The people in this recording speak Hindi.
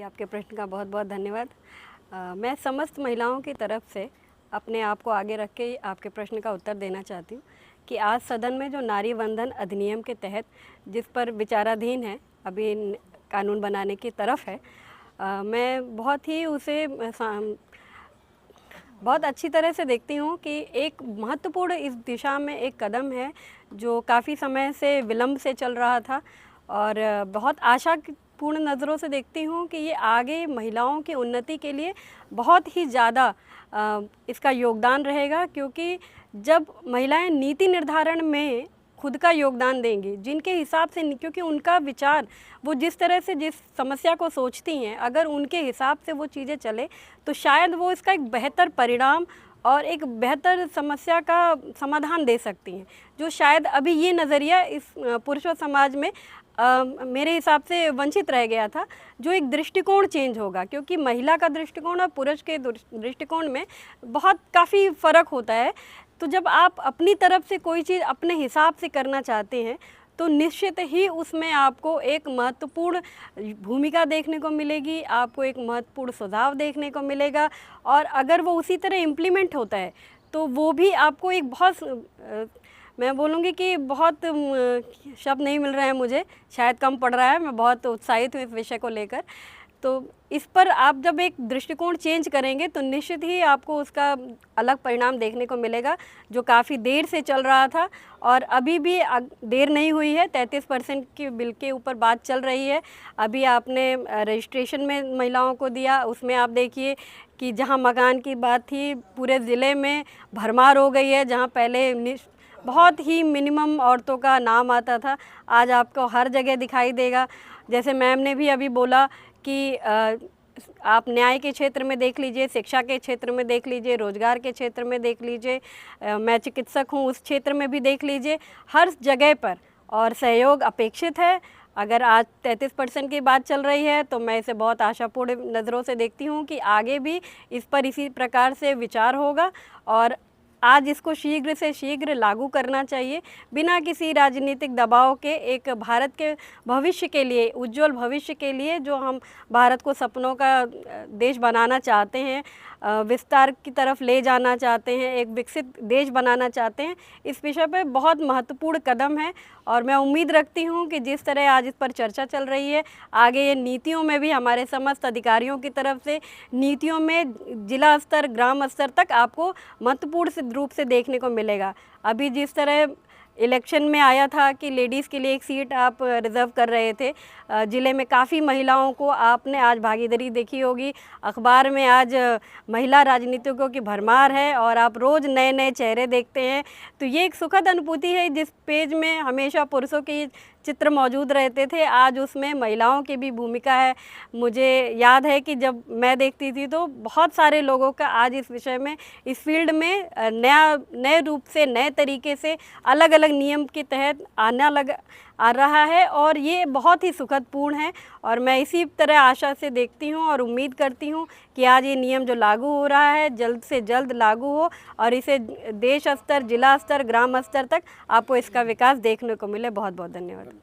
आपके प्रश्न का बहुत बहुत धन्यवाद। मैं समस्त महिलाओं की तरफ से अपने आप को आगे रख के आपके प्रश्न का उत्तर देना चाहती हूँ कि आज सदन में जो नारी वंदन अधिनियम के तहत जिस पर विचाराधीन है, अभी कानून बनाने की तरफ है, मैं बहुत ही उसे बहुत अच्छी तरह से देखती हूँ कि एक महत्वपूर्ण इस दिशा में एक कदम है जो काफ़ी समय से विलंब से चल रहा था, और बहुत आशापूर्ण नज़रों से देखती हूँ कि ये आगे महिलाओं की उन्नति के लिए बहुत ही ज़्यादा इसका योगदान रहेगा, क्योंकि जब महिलाएं नीति निर्धारण में खुद का योगदान देंगी, जिनके हिसाब से, क्योंकि उनका विचार, वो जिस तरह से जिस समस्या को सोचती हैं, अगर उनके हिसाब से वो चीज़ें चले तो शायद वो इसका एक बेहतर परिणाम और एक बेहतर समस्या का समाधान दे सकती हैं, जो शायद अभी ये नज़रिया इस पुरुषों समाज में मेरे हिसाब से वंचित रह गया था, जो एक दृष्टिकोण चेंज होगा, क्योंकि महिला का दृष्टिकोण और पुरुष के दृष्टिकोण में बहुत काफ़ी फ़र्क होता है। तो जब आप अपनी तरफ से कोई चीज़ अपने हिसाब से करना चाहते हैं तो निश्चित ही उसमें आपको एक महत्वपूर्ण भूमिका देखने को मिलेगी, आपको एक महत्वपूर्ण सुझाव देखने को मिलेगा, और अगर वो उसी तरह इम्प्लीमेंट होता है तो वो भी आपको एक बहुत मैं बोलूँगी कि बहुत शब्द नहीं मिल रहे हैं मुझे, शायद कम पड़ रहा है, मैं बहुत उत्साहित हूँ इस विषय को लेकर। तो इस पर आप जब एक दृष्टिकोण चेंज करेंगे तो निश्चित ही आपको उसका अलग परिणाम देखने को मिलेगा, जो काफ़ी देर से चल रहा था और अभी भी देर नहीं हुई है। 33% के बिल के ऊपर बात चल रही है। अभी आपने रजिस्ट्रेशन में महिलाओं को दिया, उसमें आप देखिए कि जहां मकान की बात थी, पूरे ज़िले में भरमार हो गई है। जहां पहले बहुत ही मिनिमम औरतों का नाम आता था, आज आपको हर जगह दिखाई देगा। जैसे मैम ने भी अभी बोला कि आप न्याय के क्षेत्र में देख लीजिए, शिक्षा के क्षेत्र में देख लीजिए, रोजगार के क्षेत्र में देख लीजिए, मैं चिकित्सक हूँ उस क्षेत्र में भी देख लीजिए, हर जगह पर और सहयोग अपेक्षित है। अगर आज 33% की बात चल रही है तो मैं इसे बहुत आशापूर्ण नज़रों से देखती हूँ कि आगे भी इस पर इसी प्रकार से विचार होगा और आज इसको शीघ्र से शीघ्र लागू करना चाहिए, बिना किसी राजनीतिक दबाव के। एक भारत के भविष्य के लिए, उज्जवल भविष्य के लिए, जो हम भारत को सपनों का देश बनाना चाहते हैं, विस्तार की तरफ ले जाना चाहते हैं, एक विकसित देश बनाना चाहते हैं, इस विषय पर बहुत महत्वपूर्ण कदम है। और मैं उम्मीद रखती हूँ कि जिस तरह आज इस पर चर्चा चल रही है, आगे ये नीतियों में भी हमारे समस्त अधिकारियों की तरफ से नीतियों में जिला स्तर, ग्राम स्तर तक आपको महत्वपूर्ण रूप से देखने को मिलेगा। अभी जिस तरह इलेक्शन में आया था कि लेडीज़ के लिए एक सीट आप रिज़र्व कर रहे थे, ज़िले में काफ़ी महिलाओं को आपने आज भागीदारी देखी होगी। अखबार में आज महिला राजनीतिकों की भरमार है और आप रोज़ नए नए चेहरे देखते हैं, तो ये एक सुखद अनुभूति है। जिस पेज में हमेशा पुरुषों के चित्र मौजूद रहते थे, आज उसमें महिलाओं की भी भूमिका है। मुझे याद है कि जब मैं देखती थी तो बहुत सारे लोगों का आज इस विषय में, इस फील्ड में नए रूप से, नए तरीके से, अलग अलग नियम के तहत आ रहा है, और ये बहुत ही सुखदपूर्ण है। और मैं इसी तरह आशा से देखती हूँ और उम्मीद करती हूँ कि आज ये नियम जो लागू हो रहा है जल्द से जल्द लागू हो और इसे देश स्तर, जिला स्तर, ग्राम स्तर तक आपको इसका विकास देखने को मिले। बहुत बहुत धन्यवाद।